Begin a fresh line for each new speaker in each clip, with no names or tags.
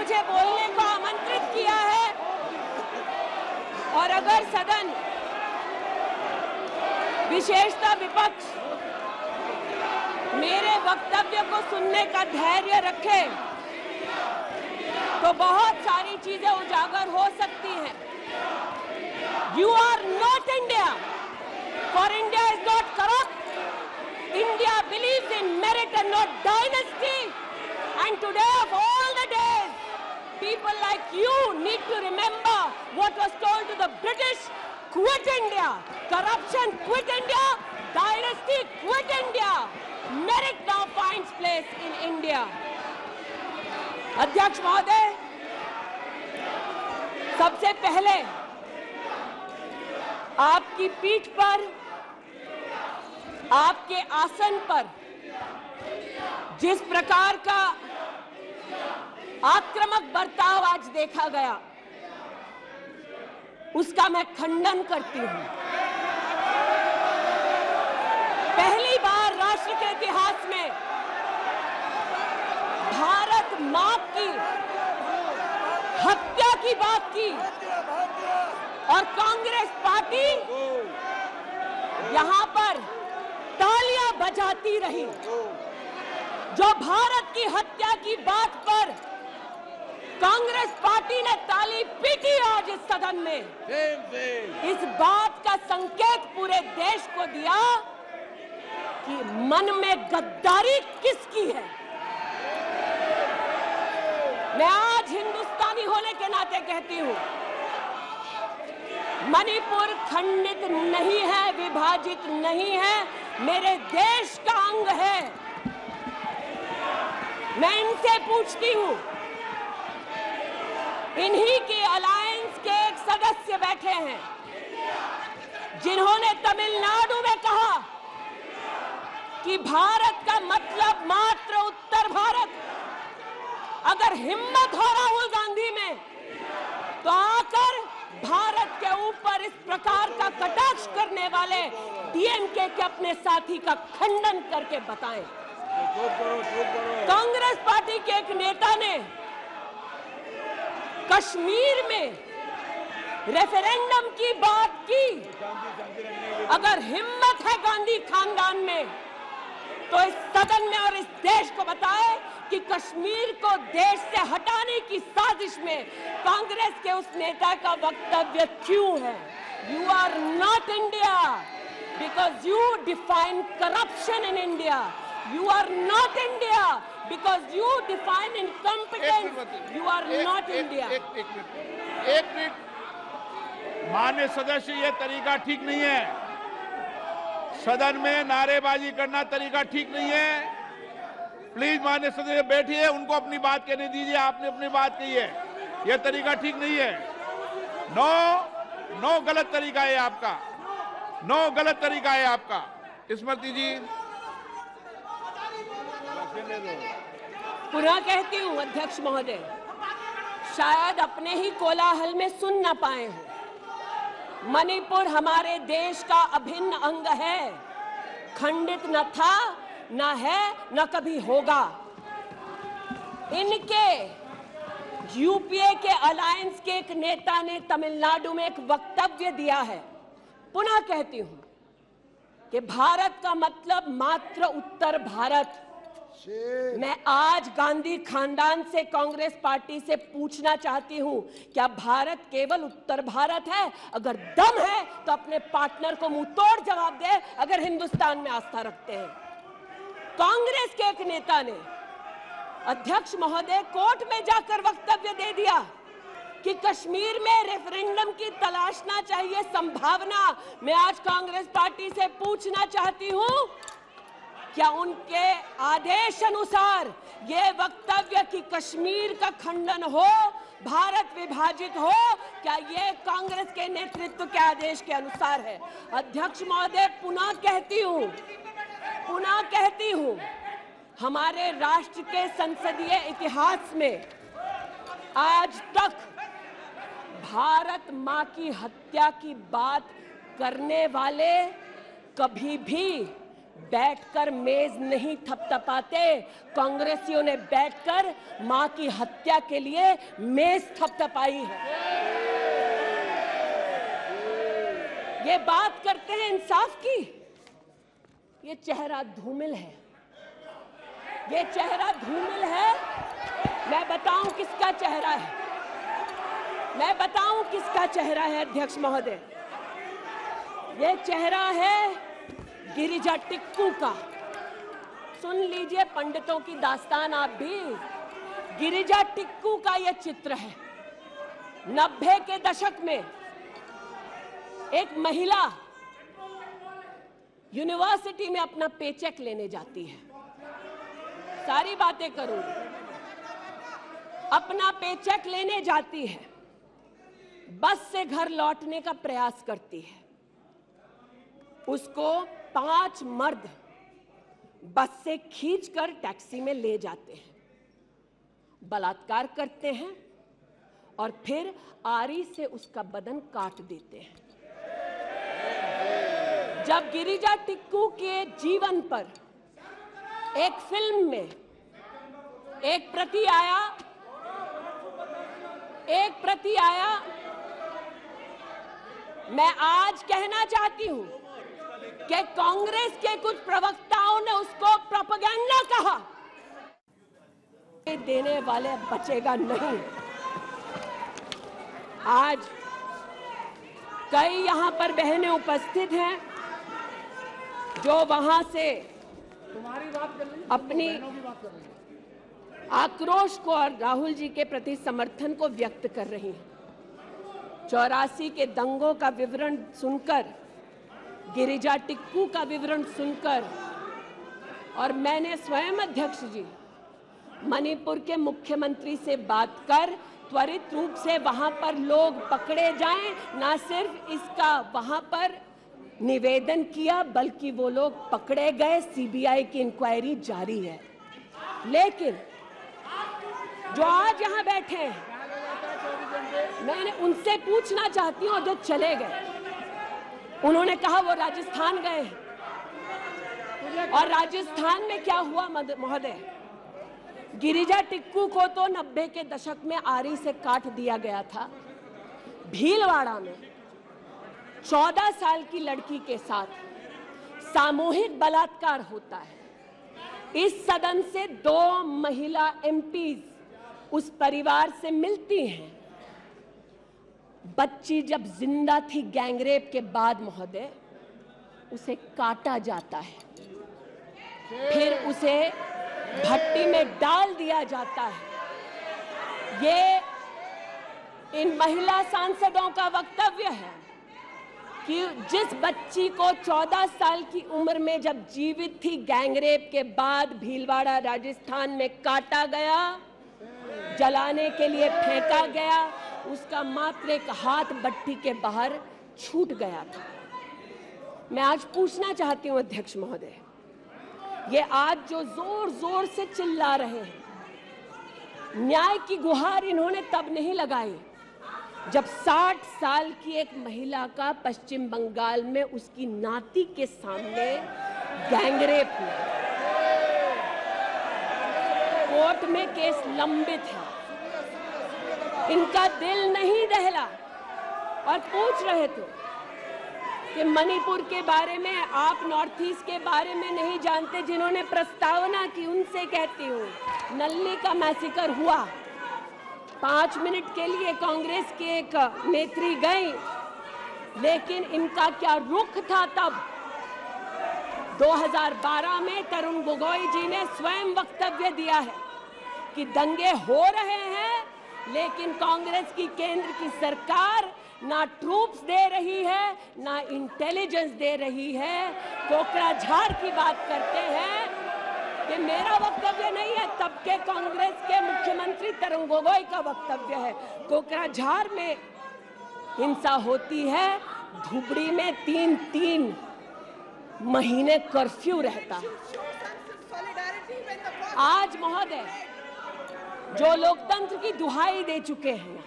मुझे बोलने को आमंत्रित किया है और अगर सदन, विशेषतः विपक्ष, मेरे वक्तव्य को सुनने का धैर्य रखे तो बहुत सारी चीजें उजागर हो सकती हैं। You are not India, for India is not corrupt. India believes in merit and not dynasty. And today of all the days, people like you need to remember what was told to the British: quit India, corruption quit India, dynasty quit India. Merit now finds place in India. अध्यक्ष महोदय, सबसे पहले आपकी पीठ पर, आपके आसन पर जिस प्रकार का आक्रामक बर्ताव आज देखा गया, उसका मैं खंडन करती हूं। पहली बार राष्ट्र के इतिहास में भारत मां की हत्या की बात की और कांग्रेस पार्टी यहां पर तालियां बजाती रही। जो भारत की हत्या की बात पर कांग्रेस पार्टी ने ताली पीटी आज इस सदन में, इस बात का संकेत पूरे देश को दिया कि मन में गद्दारी किसकी है। मैं आज हिंदुस्तानी होने के नाते कहती हूं, मणिपुर खंडित नहीं है, विभाजित नहीं है, मेरे देश का अंग है। मैं इनसे पूछती हूं, इन्हीं की अलायंस के एक सदस्य बैठे हैं जिन्होंने तमिलनाडु में कहा कि भारत का मतलब मात्र उत्तर भारत। अगर हिम्मत हो राहुल गांधी में तो आकर भारत के ऊपर इस प्रकार का कटाक्ष करने वाले डीएमके के अपने साथी का खंडन करके बताएं। कांग्रेस पार्टी के एक नेता ने कश्मीर में रेफरेंडम की बात की। अगर हिम्मत है गांधी खानदान में तो इस सदन में और इस देश को बताए कि कश्मीर को देश से हटाने की साजिश में कांग्रेस के उस नेता का वक्तव्य क्यों है। You are not India because you define corruption in India. You are not India because you define incompetence. You are not India.
एक मिनट माननीय सदस्य, ये तरीका ठीक नहीं है। सदन में नारेबाजी करना तरीका ठीक नहीं है। प्लीज माननीय सदस्य बैठिए, उनको अपनी बात कहने दीजिए। आपने अपनी बात कही है, यह तरीका ठीक नहीं है। नो गलत तरीका है आपका, नो गलत तरीका है आपका। स्मृति जी,
पुनः कहती हूं अध्यक्ष महोदय, शायद अपने ही कोलाहल में सुन न पाए हो। मणिपुर हमारे देश का अभिन्न अंग है, खंडित न था, न है, न कभी होगा। इनके यूपीए के अलायंस के एक नेता ने तमिलनाडु में एक वक्तव्य दिया है। पुनः कहती हूं कि भारत का मतलब मात्र उत्तर भारत। मैं आज गांधी खानदान से, कांग्रेस पार्टी से पूछना चाहती हूं, क्या भारत केवल उत्तर भारत है? अगर दम है तो अपने पार्टनर को मुंह तोड़ जवाब दे, अगर हिंदुस्तान में आस्था रखते हैं। कांग्रेस के एक नेता ने अध्यक्ष महोदय कोर्ट में जाकर वक्तव्य दे दिया कि कश्मीर में रेफरेंडम की तलाशना चाहिए संभावना। मैं आज कांग्रेस पार्टी से पूछना चाहती हूं, क्या उनके आदेश अनुसार ये वक्तव्य कि कश्मीर का खंडन हो, भारत विभाजित हो, क्या ये कांग्रेस के नेतृत्व के आदेश के अनुसार है? अध्यक्ष महोदय, पुनः कहती हूं, हमारे राष्ट्र के संसदीय इतिहास में आज तक भारत मां की हत्या की बात करने वाले कभी भी बैठकर मेज नहीं थपथपाते, कांग्रेसियों ने बैठकर मां की हत्या के लिए मेज थपथपाई है। ये बात करते हैं इंसाफ की, ये चेहरा धूमिल है, ये चेहरा धूमिल है। मैं बताऊं किसका चेहरा है, मैं बताऊं किसका चेहरा है अध्यक्ष महोदय। ये चेहरा है गिरिजा टिक्कू का। सुन लीजिए पंडितों की दास्तान आप भी। गिरिजा टिक्कू का यह चित्र है। 90 के दशक में एक महिला यूनिवर्सिटी में अपना पेचेक लेने जाती है। सारी बातें करूंगी। अपना पेचेक लेने जाती है, बस से घर लौटने का प्रयास करती है। उसको 5 मर्द बस से खींचकर टैक्सी में ले जाते हैं, बलात्कार करते हैं और फिर आरी से उसका बदन काट देते हैं। जब गिरिजा टिक्कू के जीवन पर एक फिल्म में एक प्रति आया, मैं आज कहना चाहती हूं कि कांग्रेस के कुछ प्रवक्ताओं ने उसको प्रोपेगेंडा कहा। देने वाले बचेगा नहीं। आज कई यहां पर बहनें उपस्थित हैं जो वहां से अपनी आक्रोश को और राहुल जी के प्रति समर्थन को व्यक्त कर रही हैं। 84 के दंगों का विवरण सुनकर, गिरिजा टिक्कू का विवरण सुनकर, और मैंने स्वयं अध्यक्ष जी मणिपुर के मुख्यमंत्री से बात कर त्वरित रूप से वहां पर लोग पकड़े जाएं, ना सिर्फ इसका वहां पर निवेदन किया बल्कि वो लोग पकड़े गए। सीबीआई की इंक्वायरी जारी है। लेकिन जो आज यहां बैठे हैं, मैंने उनसे पूछना चाहती हूं, जो चले गए, उन्होंने कहा वो राजस्थान गए, और राजस्थान में क्या हुआ महोदय? गिरिजा टिक्कू को तो 90 के दशक में आरी से काट दिया गया था। भीलवाड़ा में 14 साल की लड़की के साथ सामूहिक बलात्कार होता है। इस सदन से 2 महिला एमपीज उस परिवार से मिलती हैं। बच्ची जब जिंदा थी गैंगरेप के बाद महोदय, उसे काटा जाता है, फिर उसे भट्टी में डाल दिया जाता है। ये इन महिला सांसदों का वक्तव्य है कि जिस बच्ची को 14 साल की उम्र में जब जीवित थी गैंगरेप के बाद भीलवाड़ा राजस्थान में काटा गया, जलाने के लिए फेंका गया, उसका मात्र एक हाथ भट्टी के बाहर छूट गया था। मैं आज पूछना चाहती हूं अध्यक्ष महोदय, ये आज जो जोर जोर से चिल्ला रहे हैं, न्याय की गुहार इन्होंने तब नहीं लगाई जब 60 साल की एक महिला का पश्चिम बंगाल में उसकी नाती के सामने गैंगरेप हुआ। कोर्ट में केस लंबित है, इनका दिल नहीं दहला और पूछ रहे थे कि मणिपुर के बारे में, आप नॉर्थ ईस्ट के बारे में नहीं जानते। जिन्होंने प्रस्तावना की उनसे कहती हूँ, नल्ली का मैसेकर हुआ, 5 मिनट के लिए कांग्रेस की एक नेत्री गई, लेकिन इनका क्या रुख था तब। 2012 में तरुण गोगोई जी ने स्वयं वक्तव्य दिया है कि दंगे हो रहे हैं, लेकिन कांग्रेस की केंद्र की सरकार ना ट्रूप्स दे रही है, ना इंटेलिजेंस दे रही है। कोकराझार की बात करते हैं कि मेरा वक्तव्य नहीं है, तब के कांग्रेस के मुख्यमंत्री तरुण गोगोई का वक्तव्य है। कोकराझार में हिंसा होती है, धुबड़ी में 3-3 महीने कर्फ्यू रहता है। आज महोदय जो लोकतंत्र की दुहाई दे चुके हैं,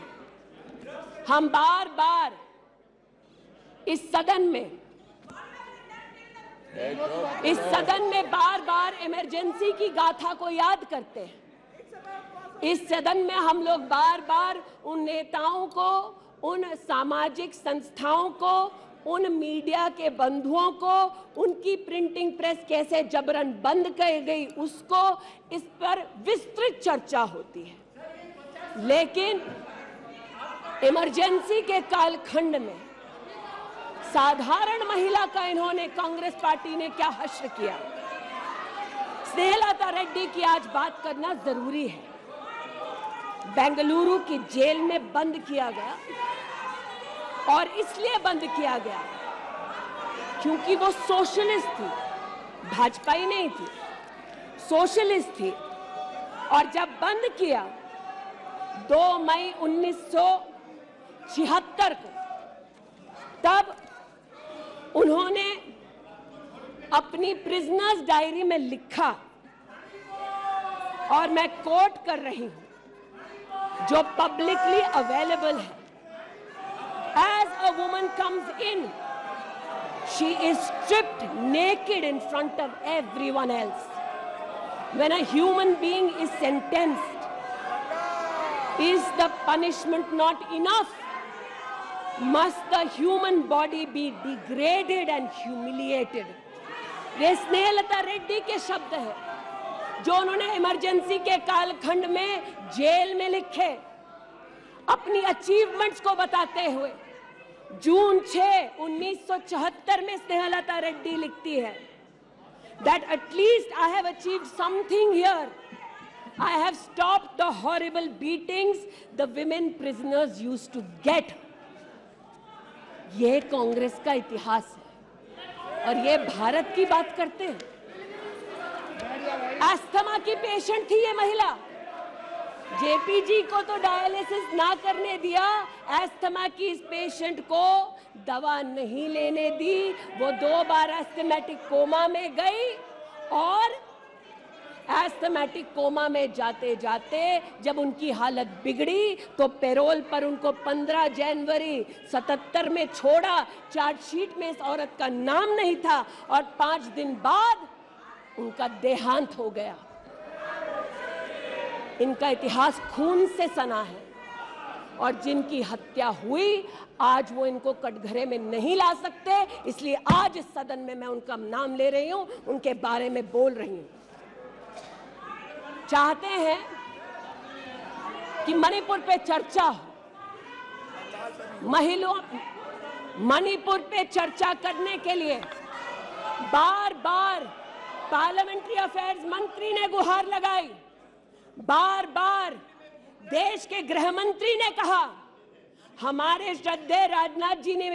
हम बार बार इस सदन में इस सदन में बार बार इमरजेंसी की गाथा को याद करते हैं। इस सदन में हम लोग बार बार उन नेताओं को, उन सामाजिक संस्थाओं को, उन मीडिया के बंधुओं को, उनकी प्रिंटिंग प्रेस कैसे जबरन बंद कर गई उसको, इस पर विस्तृत चर्चा होती है। लेकिन इमरजेंसी के कालखंड में साधारण महिला का इन्होंने, कांग्रेस पार्टी ने क्या हश्र किया। स्नेहलता रेड्डी की आज बात करना जरूरी है। बेंगलुरु की जेल में बंद किया गया और इसलिए बंद किया गया क्योंकि वो सोशलिस्ट थी, भाजपाई नहीं थी, सोशलिस्ट थी। और जब बंद किया 2 मई 1976 को, तब उन्होंने अपनी प्रिजनर्स डायरी में लिखा, और मैं कोट कर रही हूं, जो पब्लिकली अवेलेबल है। As a woman comes in, she is stripped naked in front of everyone else. When a human being is sentenced, is the punishment not enough? Must the human body be degraded and humiliated? ये स्नेहलता रेड्डी के शब्द है जो उन्होंने emergency के कालखंड में jail में लिखे, अपनी अचीवमेंट्स को बताते हुए। जून 6, 1974 में स्नेहलता रेड्डी लिखती है that at least I have achieved something here. I have stopped the horrible beatings the women prisoners used to get. ये कांग्रेस का इतिहास है और ये भारत की बात करते हैं। अस्थमा की पेशेंट थी ये महिला, जेपीजी को तो डायलिसिस ना करने दिया, अस्थमा की इस पेशेंट को दवा नहीं लेने दी। वो 2 बार एस्थमेटिक कोमा में गई और एस्थमेटिक कोमा में जाते जाते जब उनकी हालत बिगड़ी तो पैरोल पर उनको 15 जनवरी 77 में छोड़ा। चार्जशीट में इस औरत का नाम नहीं था और 5 दिन बाद उनका देहांत हो गया। इनका इतिहास खून से सना है और जिनकी हत्या हुई आज वो इनको कटघरे में नहीं ला सकते, इसलिए आज इस सदन में मैं उनका नाम ले रही हूं, उनके बारे में बोल रही हूं। चाहते हैं कि मणिपुर पे चर्चा हो, मणिपुर पे चर्चा करने के लिए बार बार पार्लियामेंट्री अफेयर्स मंत्री ने गुहार लगाई, बार बार देश के गृह मंत्री ने कहा, हमारे श्रद्धेय राजनाथ जी ने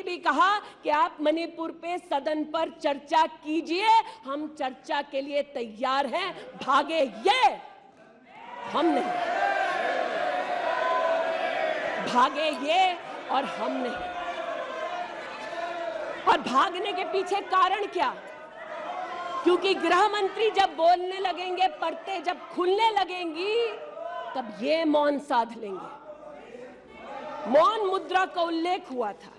भी कहा कि आप मणिपुर पे सदन पर चर्चा कीजिए, हम चर्चा के लिए तैयार हैं, भागे ये, हम नहीं, भागे ये और हम नहीं। और भागने के पीछे कारण क्या? क्योंकि गृह मंत्री जब बोलने लगेंगे, परतें जब खुलने लगेंगी, तब ये मौन साध लेंगे। मौन मुद्रा का उल्लेख हुआ था,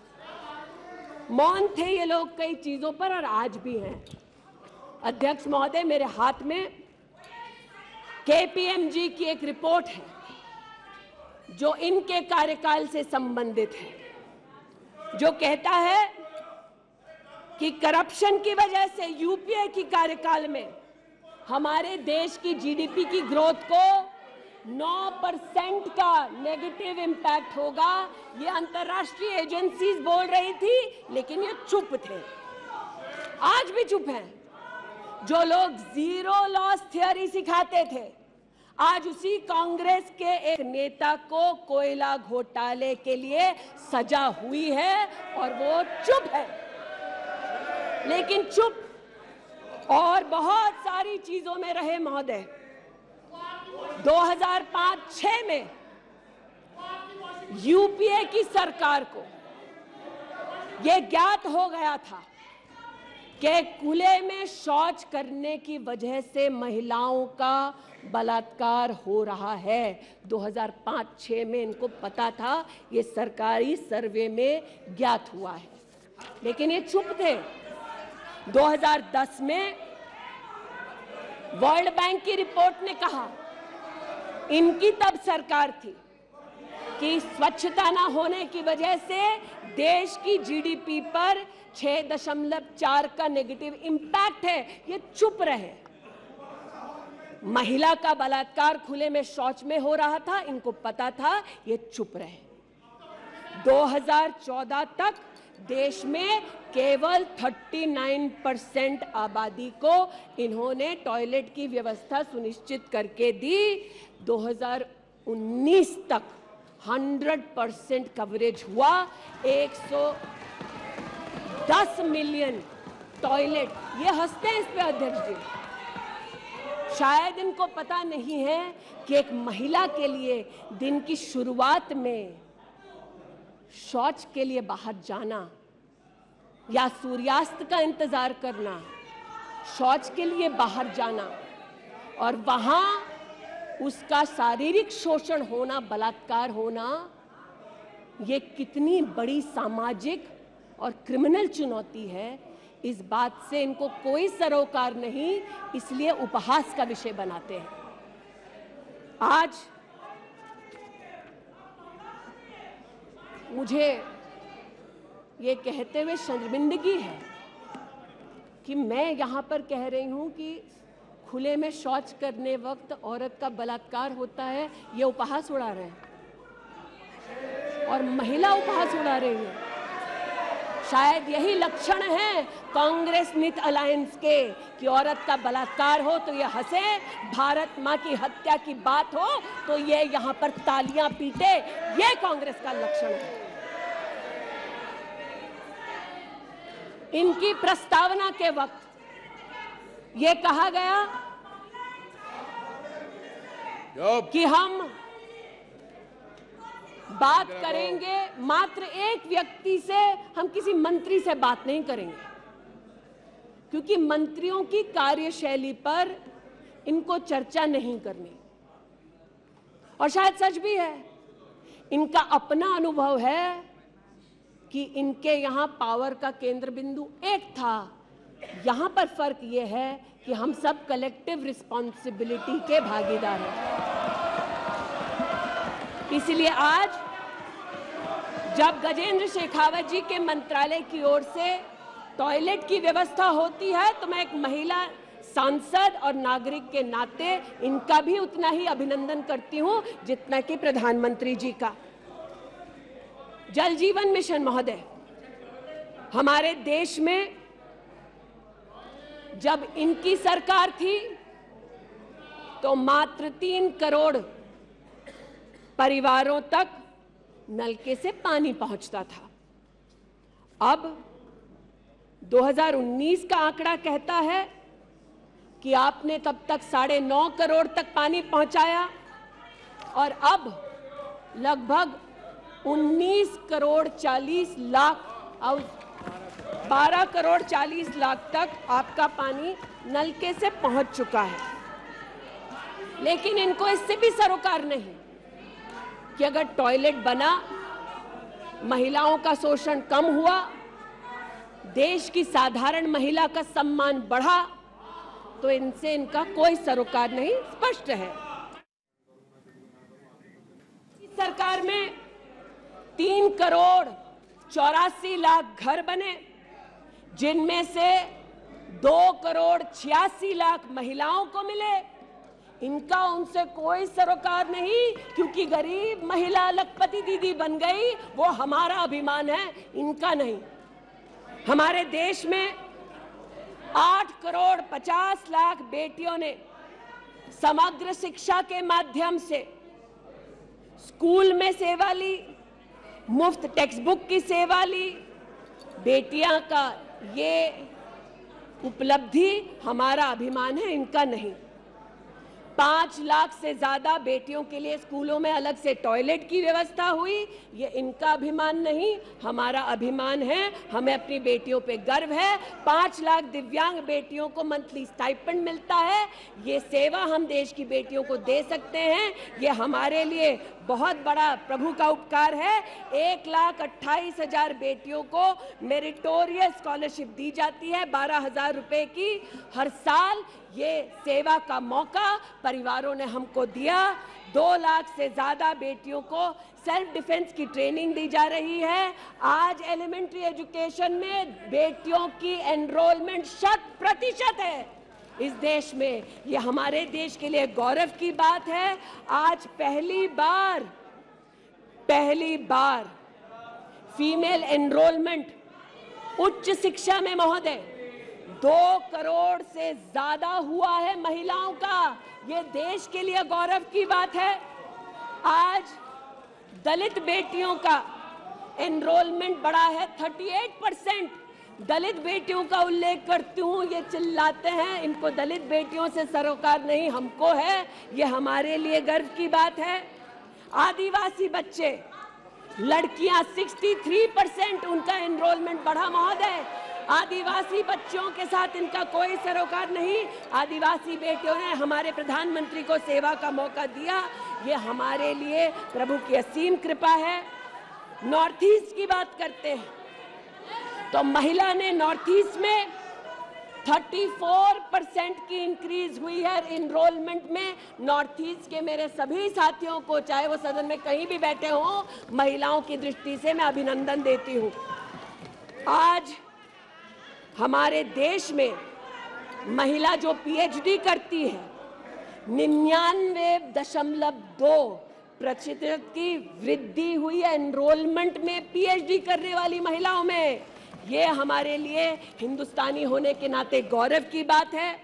मौन थे ये लोग कई चीजों पर और आज भी हैं। अध्यक्ष महोदय, मेरे हाथ में केपीएमजी की एक रिपोर्ट है जो इनके कार्यकाल से संबंधित है, जो कहता है कि करप्शन की वजह से यूपीए की कार्यकाल में हमारे देश की जीडीपी की ग्रोथ को 9% का नेगेटिव इम्पैक्ट होगा। ये अंतर्राष्ट्रीय एजेंसीज बोल रही थी, लेकिन ये चुप थे, आज भी चुप हैं। जो लोग जीरो लॉस थ्योरी सिखाते थे, आज उसी कांग्रेस के एक नेता को कोयला घोटाले के लिए सजा हुई है और वो चुप है। लेकिन चुप और बहुत सारी चीजों में रहे महोदय। 2005-06 में यूपीए की सरकार को यह ज्ञात हो गया था कि खुले में शौच करने की वजह से महिलाओं का बलात्कार हो रहा है। 2005-06 में इनको पता था, ये सरकारी सर्वे में ज्ञात हुआ है, लेकिन ये चुप थे। 2010 में वर्ल्ड बैंक की रिपोर्ट ने कहा, इनकी तब सरकार थी, कि स्वच्छता ना होने की वजह से देश की जीडीपी पर 6.4 का नेगेटिव इंपैक्ट है। ये चुप रहे। महिला का बलात्कार खुले में शौच में हो रहा था, इनको पता था, ये चुप रहे। 2014 तक देश में केवल 39% आबादी को इन्होंने टॉयलेट की व्यवस्था सुनिश्चित करके दी। 2019 तक 100% कवरेज हुआ। 110 मिलियन टॉयलेट। ये हंसते हैं इस पे अध्यक्ष जी। शायद इनको पता नहीं है कि एक महिला के लिए दिन की शुरुआत में शौच के लिए बाहर जाना या सूर्यास्त का इंतजार करना, शौच के लिए बाहर जाना और वहां उसका शारीरिक शोषण होना, बलात्कार होना, ये कितनी बड़ी सामाजिक और क्रिमिनल चुनौती है, इस बात से इनको कोई सरोकार नहीं, इसलिए उपहास का विषय बनाते हैं। आज मुझे ये कहते हुए शर्मिंदगी है कि मैं यहाँ पर कह रही हूँ कि खुले में शौच करने वक्त औरत का बलात्कार होता है, ये उपहास उड़ा रहे हैं और महिला उपहास उड़ा रही है। शायद यही लक्षण है कांग्रेस नित अलायंस के कि औरत का बलात्कार हो तो ये हंसे, भारत मां की हत्या की बात हो तो ये यहाँ पर तालियां पीटे। ये कांग्रेस का लक्षण है। इनकी प्रस्तावना के वक्त ये कहा गया कि हम बात करेंगे, मात्र एक व्यक्ति से, हम किसी मंत्री से बात नहीं करेंगे, क्योंकि मंत्रियों की कार्यशैली पर इनको चर्चा नहीं करनी। और शायद सच भी है, इनका अपना अनुभव है कि इनके यहाँ पावर का केंद्र बिंदु एक था। यहाँ पर फर्क ये है कि हम सब कलेक्टिव रिस्पॉन्सिबिलिटी के भागीदार हैं। इसलिए आज जब गजेंद्र शेखावत जी के मंत्रालय की ओर से टॉयलेट की व्यवस्था होती है तो मैं एक महिला सांसद और नागरिक के नाते इनका भी उतना ही अभिनंदन करती हूं जितना कि प्रधानमंत्री जी का। जल जीवन मिशन महोदय, हमारे देश में जब इनकी सरकार थी तो मात्र 3 करोड़ परिवारों तक नलके से पानी पहुंचता था। अब 2019 का आंकड़ा कहता है कि आपने तब तक 9.5 करोड़ तक पानी पहुंचाया और अब लगभग 19 करोड़ 40 लाख और 12 करोड़ 40 लाख तक आपका पानी नलके से पहुंच चुका है। लेकिन इनको इससे भी सरोकार नहीं कि अगर टॉयलेट बना, महिलाओं का शोषण कम हुआ, देश की साधारण महिला का सम्मान बढ़ा, तो इनसे इनका कोई सरोकार नहीं। स्पष्ट है सरकार में 3 करोड़ 84 लाख घर बने, जिनमें से 2 करोड़ 86 लाख महिलाओं को मिले। इनका उनसे कोई सरोकार नहीं, क्योंकि गरीब महिला लखपति दीदी बन गई, वो हमारा अभिमान है, इनका नहीं। हमारे देश में 8 करोड़ 50 लाख बेटियों ने समग्र शिक्षा के माध्यम से स्कूल में सेवा ली, मुफ्त टेक्स्ट बुक की सेवा ली। बेटियां का ये उपलब्धि हमारा अभिमान है, इनका नहीं। 5 लाख से ज्यादा बेटियों के लिए स्कूलों में अलग से टॉयलेट की व्यवस्था हुई। ये इनका अभिमान नहीं, हमारा अभिमान है। हमें अपनी बेटियों पे गर्व है। 5 लाख दिव्यांग बेटियों को मंथली स्टाइपेंड मिलता है। ये सेवा हम देश की बेटियों को दे सकते हैं। ये हमारे लिए बहुत बड़ा प्रभु का उपकार है। 1,28,000 बेटियों को मेरिटोरियस स्कॉलरशिप दी जाती है, 12,000 रुपए की हर साल। ये सेवा का मौका परिवारों ने हमको दिया। 2 लाख से ज्यादा बेटियों को सेल्फ डिफेंस की ट्रेनिंग दी जा रही है। आज एलिमेंट्री एजुकेशन में बेटियों की एनरोलमेंट 100% है इस देश में। ये हमारे देश के लिए गौरव की बात है। आज पहली बार फीमेल एनरोलमेंट उच्च शिक्षा में महोदय 2 करोड़ से ज्यादा हुआ है महिलाओं का। ये देश के लिए गौरव की बात है। आज दलित बेटियों का एनरोलमेंट बढ़ा है 38%। दलित बेटियों का उल्लेख करती हूँ, ये चिल्लाते हैं इनको दलित बेटियों से सरोकार नहीं, हमको है। ये हमारे लिए गर्व की बात है। आदिवासी बच्चे, लड़कियां 63% उनका एनरोलमेंट बढ़ा महोदय। आदिवासी बच्चों के साथ इनका कोई सरोकार नहीं। आदिवासी बेटियों ने हमारे प्रधानमंत्री को सेवा का मौका दिया। ये हमारे लिए प्रभु की असीम कृपा है। नॉर्थ ईस्ट की बात करते हैं तो महिला ने नॉर्थ ईस्ट में 34% की इंक्रीज हुई है एनरोलमेंट में। नॉर्थ ईस्ट के मेरे सभी साथियों को, चाहे वो सदन में कहीं भी बैठे हों, महिलाओं की दृष्टि से मैं अभिनंदन देती हूँ। आज हमारे देश में महिला जो पीएचडी करती है 99.2% की वृद्धि हुई है एनरोलमेंट में पीएचडी करने वाली महिलाओं में। ये हमारे लिए हिंदुस्तानी होने के नाते गौरव की बात है।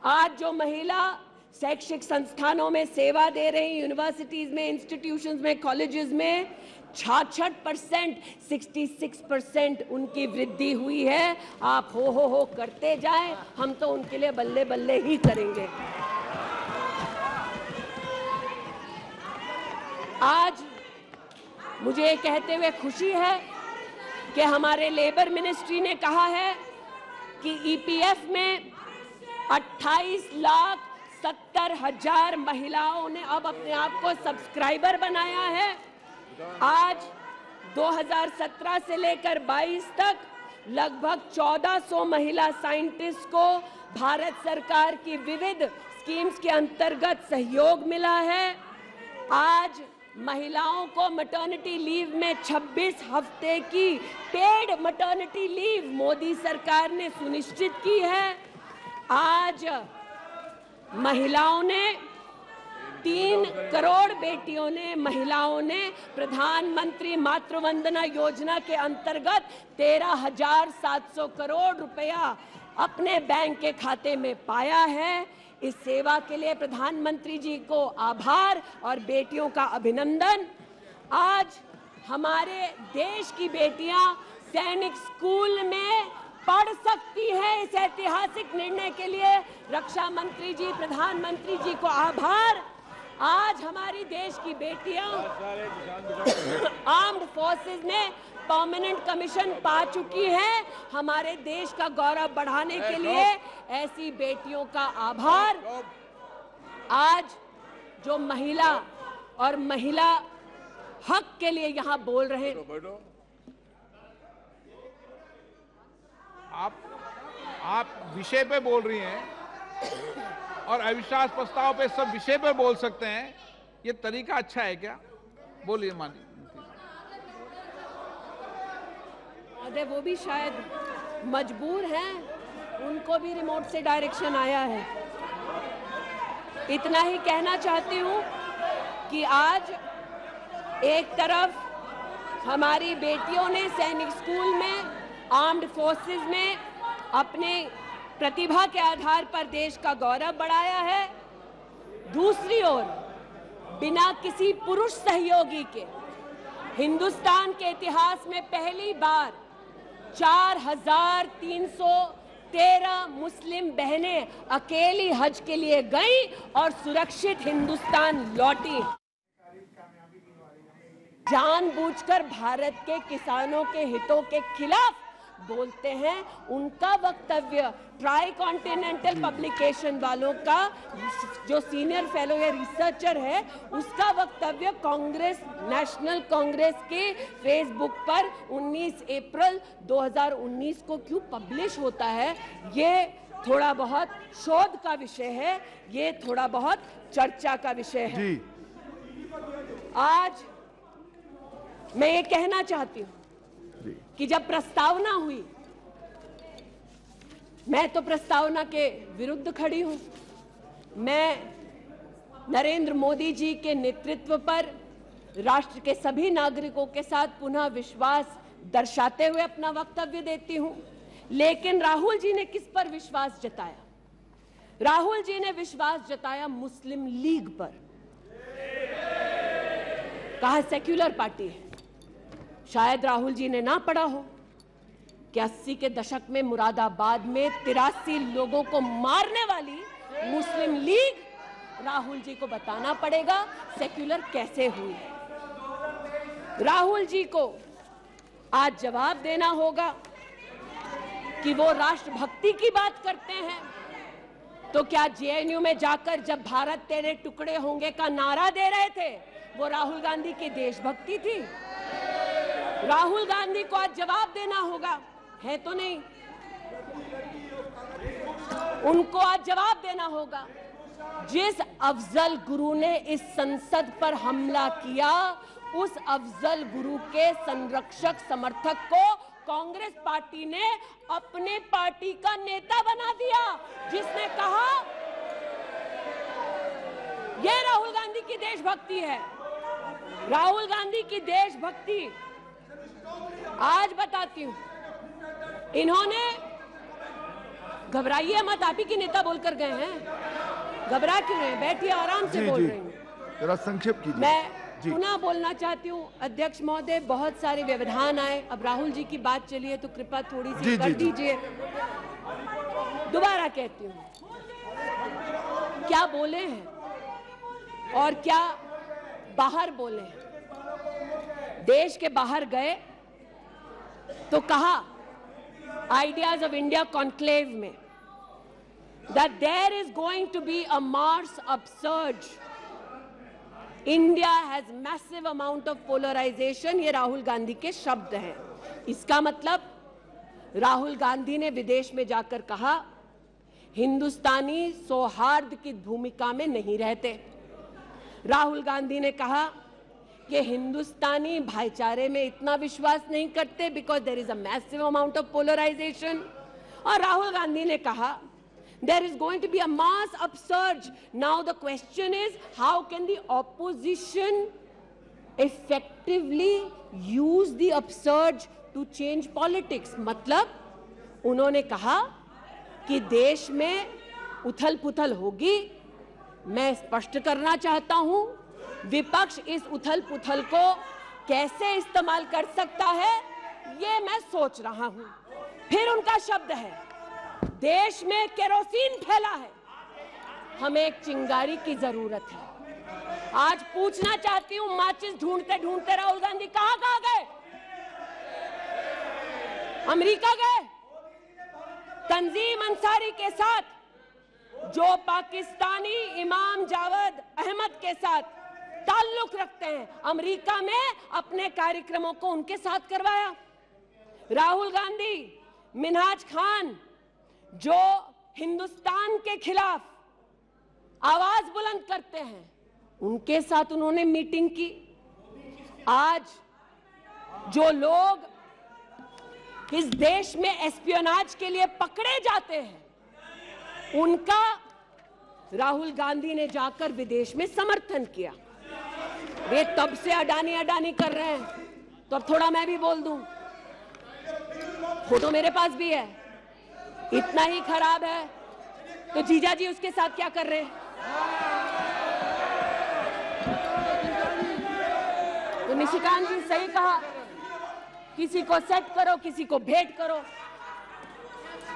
आज जो महिला शैक्षिक संस्थानों में सेवा दे रही, यूनिवर्सिटीज में, इंस्टीट्यूशंस में, कॉलेजेस में 66%, 66% उनकी वृद्धि हुई है। आप हो करते जाएं, हम तो उनके लिए बल्ले बल्ले ही करेंगे। आज मुझे ये कहते हुए खुशी है कि हमारे लेबर मिनिस्ट्री ने कहा है कि ईपीएफ में 28,70,000 महिलाओं ने अब अपने आप को सब्सक्राइबर बनाया है। आज 2017 से लेकर 22 तक लगभग 1400 महिला साइंटिस्ट को भारत सरकार की विविध स्कीम्स के अंतर्गत सहयोग मिला है। आज महिलाओं को मैटरनिटी लीव में 26 हफ्ते की पेड मैटरनिटी लीव मोदी सरकार ने सुनिश्चित की है। आज महिलाओं ने 3 करोड़ महिलाओं ने प्रधानमंत्री मातृ वंदना योजना के अंतर्गत 13,700 करोड़ रुपया अपने बैंक के खाते में पाया है। इस सेवा के लिए प्रधानमंत्री जी को आभार और बेटियों का अभिनंदन। आज हमारे देश की बेटियां सैनिक स्कूल में पढ़ सकती हैं। इस ऐतिहासिक निर्णय के लिए रक्षा मंत्री जी, प्रधानमंत्री जी को आभार। आज हमारी देश की बेटियां आर्म्ड फोर्सेस में परमानेंट कमीशन पा चुकी हैं। हमारे देश का गौरव बढ़ाने के लिए ऐसी बेटियों का आभार। आज जो महिला और महिला हक के लिए यहाँ बोल रहे हैं,
आप विषय पे बोल रही हैं और अविश्वास प्रस्ताव पे सब विषय पे बोल सकते हैं। ये तरीका अच्छा है क्या? बोलिए माननीय।
वो भी शायद मजबूर हैं, उनको भी रिमोट से डायरेक्शन आया है। इतना ही कहना चाहती हूँ कि आज एक तरफ हमारी बेटियों ने सैनिक स्कूल में, आर्म्ड फोर्सेस में अपने प्रतिभा के आधार पर देश का गौरव बढ़ाया है। दूसरी ओर बिना किसी पुरुष सहयोगी के हिंदुस्तान के इतिहास में पहली बार 4,300 13 मुस्लिम बहनें अकेली हज के लिए गई और सुरक्षित हिंदुस्तान लौटी। जानबूझकर भारत के किसानों के हितों के खिलाफ बोलते हैं। उनका वक्तव्य ट्राई कॉन्टिनेंटल पब्लिकेशन वालों का जो सीनियर फेलो या रिसर्चर है, उसका वक्तव्य कांग्रेस, नेशनल कांग्रेस के फेसबुक पर 19 अप्रैल 2019 को क्यों पब्लिश होता है, ये थोड़ा बहुत शोध का विषय है, ये थोड़ा बहुत चर्चा का विषय है। आज मैं ये कहना चाहती हूं कि जब प्रस्तावना हुई, मैं तो प्रस्तावना के विरुद्ध खड़ी हूं। मैं नरेंद्र मोदी जी के नेतृत्व पर राष्ट्र के सभी नागरिकों के साथ पुनः विश्वास दर्शाते हुए अपना वक्तव्य देती हूं। लेकिन राहुल जी ने किस पर विश्वास जताया? राहुल जी ने विश्वास जताया मुस्लिम लीग पर। कहा सेक्युलर पार्टी है। शायद राहुल जी ने ना पढ़ा हो कि 80 के दशक में मुरादाबाद में 83 लोगों को मारने वाली मुस्लिम लीग राहुल जी को बताना पड़ेगा सेक्युलर कैसे हुई। राहुल जी को आज जवाब देना होगा कि वो राष्ट्रभक्ति की बात करते हैं तो क्या जेएनयू में जाकर जब भारत तेरे टुकड़े होंगे का नारा दे रहे थे वो राहुल गांधी की देशभक्ति थी? राहुल गांधी को आज जवाब देना होगा, है तो नहीं। उनको आज जवाब देना होगा। जिस अफजल गुरु ने इस संसद पर हमला किया, उस अफजल गुरु के संरक्षक समर्थक को कांग्रेस पार्टी ने अपने पार्टी का नेता बना दिया, जिसने कहा यह राहुल गांधी की देशभक्ति है। राहुल गांधी की देशभक्ति आज बताती हूं। इन्होंने, घबराइए मत, आप ही के नेता बोलकर गए हैं, घबरा क्यों रहे हैं? बैठिए, आराम से बोल रही हूं।
जरा संक्षेप कीजिए।
मैं पुनः बोलना चाहती हूं। अध्यक्ष महोदय, बहुत सारे व्यवधान आए, अब राहुल जी की बात चली है तो कृपया थोड़ी सी कर दीजिए। दोबारा कहती हूं, क्या बोले हैं और क्या बाहर बोले हैं। देश के बाहर गए तो कहा आइडियाज ऑफ इंडिया कॉन्क्लेव में that there is going to be a Mars upsurge. India has massive amount of polarization. ये राहुल गांधी के शब्द हैं। इसका मतलब राहुल गांधी ने विदेश में जाकर कहा हिंदुस्तानी सौहार्द की भूमिका में नहीं रहते। राहुल गांधी ने कहा कि हिंदुस्तानी भाईचारे में इतना विश्वास नहीं करते because there is a massive amount of polarization. और राहुल गांधी ने कहा there is going to be a mass upsurge. Now the question is, how can the opposition effectively use the upsurge to change politics? मतलब उन्होंने कहा कि देश में उथल पुथल होगी। मैं स्पष्ट करना चाहता हूं, विपक्ष इस उथल पुथल को कैसे इस्तेमाल कर सकता है, ये मैं सोच रहा हूं। फिर उनका शब्द है देश में केरोसिन फैला है, हमें एक चिंगारी की जरूरत है। आज पूछना चाहती हूं, माचिस ढूंढते ढूंढते राहुल गांधी कहां गए? अमेरिका गए? तंजीम अंसारी के साथ, जो पाकिस्तानी इमाम जावेद अहमद के साथ ताल्लुक रखते हैं, अमेरिका में अपने कार्यक्रमों को उनके साथ करवाया। राहुल गांधी मिन्हाज खान, जो हिंदुस्तान के खिलाफ आवाज बुलंद करते हैं, उनके साथ उन्होंने मीटिंग की। आज जो लोग इस देश में एस्पियोनाज के लिए पकड़े जाते हैं, उनका राहुल गांधी ने जाकर विदेश में समर्थन किया। वे तब से अडानी अडानी कर रहे हैं, तो अब थोड़ा मैं भी बोल दूं। फोटो मेरे पास भी है। इतना ही खराब है तो जीजा जी उसके साथ क्या कर रहे हैं? तो निशिकांत जी सही कहा, किसी को सेट करो, किसी को भेंट करो।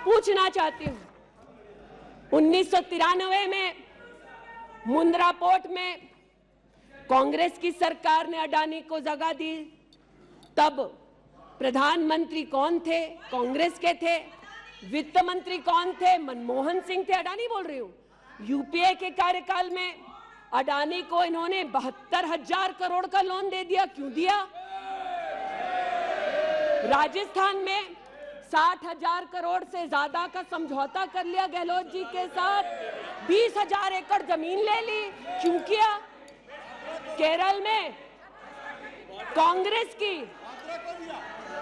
पूछना चाहती हूं, 1993 में मुंद्रा पोर्ट में कांग्रेस की सरकार ने अडानी को जगह दी, तब प्रधानमंत्री कौन थे? कांग्रेस के थे। वित्त मंत्री कौन थे? मनमोहन सिंह थे। अडानी बोल रही हूं। यूपीए के कार्यकाल में अडानी को इन्होंने 72,000 करोड़ का लोन दे दिया। क्यों दिया? राजस्थान में 60,000 करोड़ से ज्यादा का समझौता कर लिया गहलोत जी के साथ। 20,000 एकड़ जमीन ले ली। क्यों किया? केरल में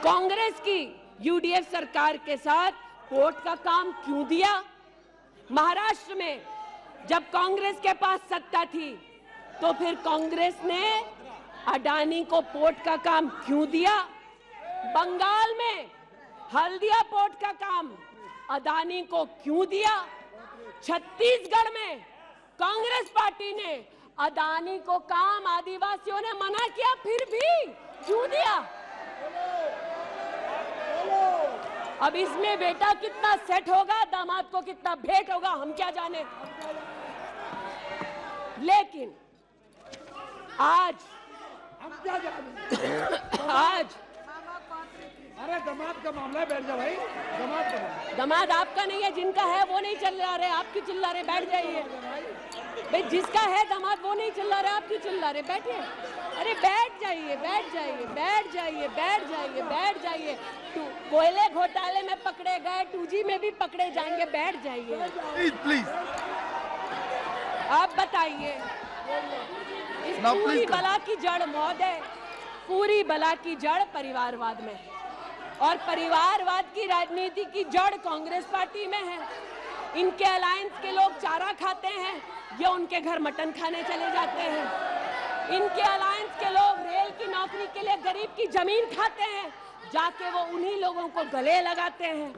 कांग्रेस की यूडीएफ सरकार के साथ पोर्ट का काम क्यों दिया? महाराष्ट्र में जब कांग्रेस के पास सत्ता थी तो फिर कांग्रेस ने अडानी को पोर्ट का काम क्यों दिया? बंगाल में हल्दिया पोर्ट का काम अडानी को क्यों दिया? छत्तीसगढ़ में कांग्रेस पार्टी ने अडानी को काम आदिवासियों ने मना किया, फिर भी क्यों दिया? अब इसमें बेटा कितना सेट होगा, दामाद को कितना भेंट होगा, हम क्या जाने। लेकिन आज
अरे दामाद का मामला है, बैठ जाओ भाई।
दामाद आपका नहीं है, जिनका है वो नहीं चिल्ला रहे, आप क्यों चिल्ला रहे? बैठ जाइए भाई। जिसका है दामाद वो नहीं चिल्ला रहे, आप क्यों चिल्ला रहे? बैठिए। अरे बैठ जाइए, बैठ जाइए, बैठ जाइए, बैठ जाइए, बैठ जाइए। कोयले घोटाले में पकड़े गए, 2G में भी पकड़े जाएंगे। बैठ जाइए
प्लीज।
आप बताइए, इस पूरी बला की जड़ महोदय, पूरी बला की जड़ परिवारवाद में है और परिवारवाद की राजनीति की जड़ कांग्रेस पार्टी में है। इनके अलायंस के लोग चारा खाते हैं, ये उनके घर मटन खाने चले जाते हैं। इनके अलायंस के लोग रेल की नौकरी के लिए गरीब की जमीन खाते हैं, जाके वो उन्हीं लोगों को गले लगाते हैं।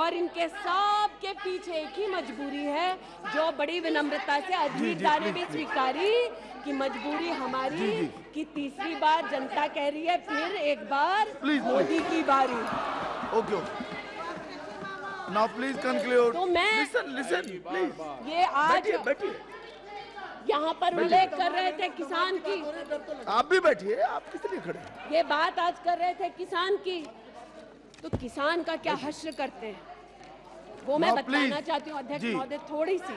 और इनके सब के पीछे एक ही मजबूरी है, जो बड़ी विनम्रता से अजीत दा ने भी स्वीकारी कि मजबूरी हमारी कि तीसरी बार जनता कह रही है फिर एक बार मोदी की बारी।
Okay now please conclude.
तो मैं
लिसन प्लीज।
ये आज
बैठिए।
यहाँ पर उल्लेख कर रहे थे किसान की।
आप भी बैठिए, आप किस लिए खड़े हैं?
ये बात आज कर रहे थे किसान की, तो किसान का क्या हश्र करते हैं वो मैं बताना चाहती हूँ। अध्यक्ष महोदय थोड़ी सी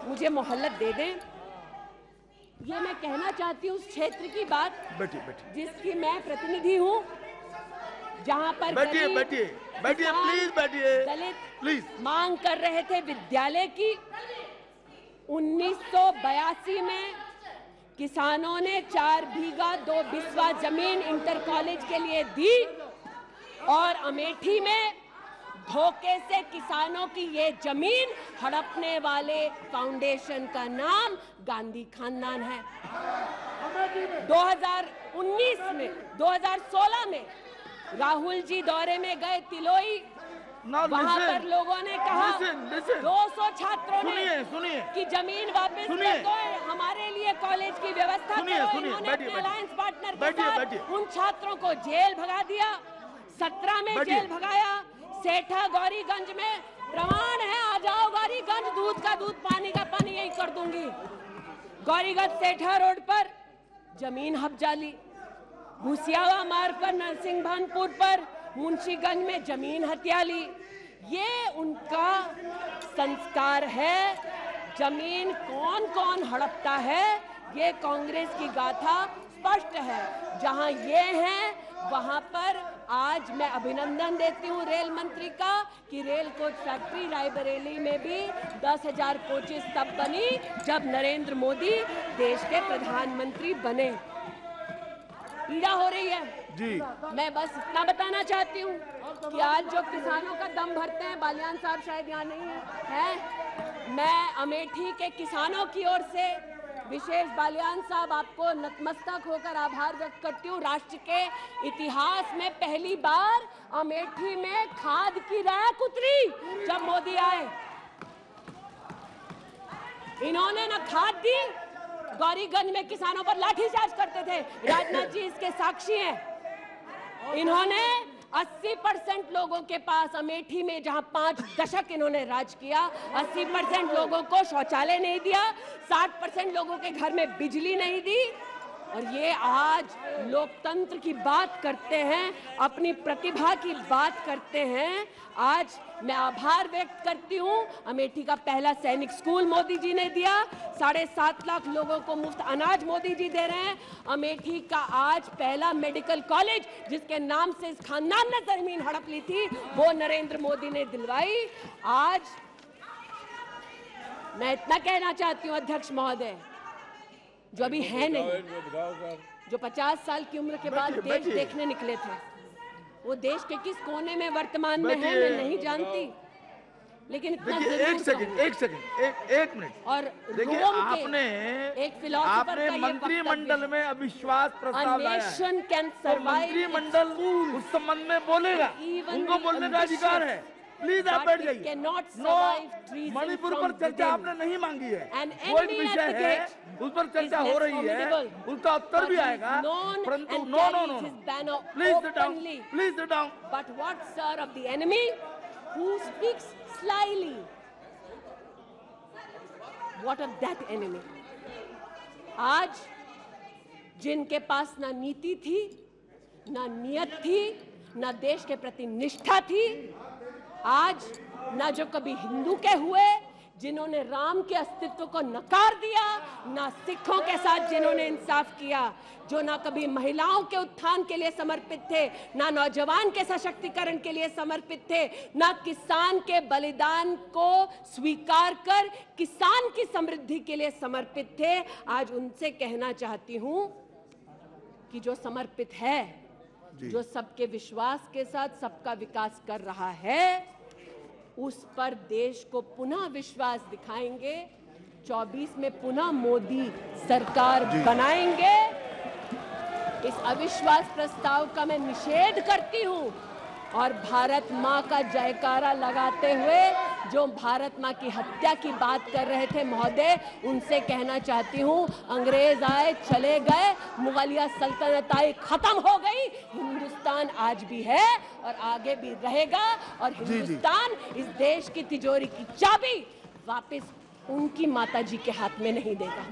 मुझे मोहल्लत दे दें। ये मैं कहना चाहती हूँ उस क्षेत्र की बात, जिसकी मैं प्रतिनिधि हूँ, जहाँ पर
बैठिए प्लीज, बैठिए
दलित
प्लीज
मांग कर रहे थे विद्यालय की। 1982 में किसानों ने 4 बीघा 2 बिस्वा जमीन इंटर कॉलेज के लिए दी और अमेठी में धोखे से किसानों की ये जमीन हड़पने वाले फाउंडेशन का नाम गांधी खानदान है। 2016 में राहुल जी दौरे में गए तिलोई, वहां पर लोगों ने कहा 200 छात्रों ने कि जमीन वापस कर दो, हमारे लिए कॉलेज की व्यवस्था करो। इन्होंने अपने अलायंस पार्टनर के साथ उन छात्रों को जेल भगा दिया। 17 में जेल भगाया। सेठा गौरीगंज में प्रमाण है, आ जाओ गौरीगंज, दूध का दूध पानी का पानी यही कर दूंगी। गौरीगंज सेठा रोड पर जमीन हब्जा ली। भूसियावा मार्ग पर नरसिंह भानपुर पर मुंशीगंज में जमीन हत्या ली। ये उनका संस्कार है। जमीन कौन कौन हड़पता है, ये कांग्रेस की गाथा स्पष्ट है। जहां ये हैं वहां पर आज मैं अभिनंदन देती हूं रेल मंत्री का कि रेल कोच फैक्ट्री रायबरेली में भी 10,000 कोचेस तब बनी जब नरेंद्र मोदी देश के प्रधानमंत्री बने। पीड़ा हो रही है
जी।
मैं बस इतना बताना चाहती हूँ कि आज जो किसानों का दम भरते हैं, बालियान साहब शायद यहाँ नहीं है, मैं अमेठी के किसानों की ओर से विशेष बालियान साहब आपको नतमस्तक होकर आभार व्यक्त करती हूँ। राष्ट्र के इतिहास में पहली बार अमेठी में खाद की रैक उतरी जब मोदी आए। इन्होंने न खाद दी, गौरीगंज में किसानों पर लाठीचार्ज करते थे, राजनाथ जी इसके साक्षी हैं। इन्होंने 80% लोगों के पास अमेठी में, जहां 5 दशक इन्होंने राज किया, 80% लोगों को शौचालय नहीं दिया, 60% लोगों के घर में बिजली नहीं दी। और ये आज लोकतंत्र की बात करते हैं, अपनी प्रतिभा की बात करते हैं। आज मैं आभार व्यक्त करती हूं, अमेठी का पहला सैनिक स्कूल मोदी जी ने दिया, 7.5 लाख लोगों को मुफ्त अनाज मोदी जी दे रहे हैं। अमेठी का आज पहला मेडिकल कॉलेज, जिसके नाम से इस खानदान ने जमीन हड़प ली थी, वो नरेंद्र मोदी ने दिलवाई। आज मैं इतना कहना चाहती हूं अध्यक्ष महोदय, जो अभी है नहीं, जो 50 साल की उम्र के बाद देश देखने निकले थे, वो देश के किस कोने में वर्तमान में है मैं नहीं जानती, लेकिन इतना
देखिए, एक मिनट।
और
देखिए, आपने
एक फिलोसोफर का ये
मंत्रिमंडल में अविश्वास प्रस्ताव लाया है,
तो
मंत्रिमंडल उस संबंध में बोलेगा, उनको बोलने का अधिकार है। प्लीज आप बैठ जाइए। नो, मणिपुर पर चर्चा आपने नहीं मांगी है, वो एक विषय है, उस पर चर्चा हो रही है, उसका उत्तर भी आएगा, परंतु no, please sit down, please sit down.
But what, sir, of the enemy who speaks slyly? What of that enemy? आज जिनके पास ना नीति थी, ना नियत थी, ना देश के प्रति निष्ठा थी, आज ना जो कभी हिंदू के हुए, जिन्होंने राम के अस्तित्व को नकार दिया, ना सिखों के साथ जिन्होंने इंसाफ किया, जो ना कभी महिलाओं के उत्थान के लिए समर्पित थे, ना नौजवान के सशक्तिकरण के लिए समर्पित थे, ना किसान के बलिदान को स्वीकार कर किसान की समृद्धि के लिए समर्पित थे। आज उनसे कहना चाहती हूं कि जो समर्पित है, जो सबके विश्वास के साथ सबका विकास कर रहा है, उस पर देश को पुनः विश्वास दिखाएंगे, 24 में पुनः मोदी सरकार बनाएंगे। इस अविश्वास प्रस्ताव का मैं निषेध करती हूं और भारत मां का जयकारा लगाते हुए जो भारत मां की हत्या की बात कर रहे थे महोदय, उनसे कहना चाहती हूं, अंग्रेज आए चले गए, मुगलिया सल्तनत आई खत्म हो गई, हिंदुस्तान आज भी है और आगे भी रहेगा। और हिंदुस्तान इस देश की तिजोरी की चाबी वापस उनकी माताजी के हाथ में नहीं देगा।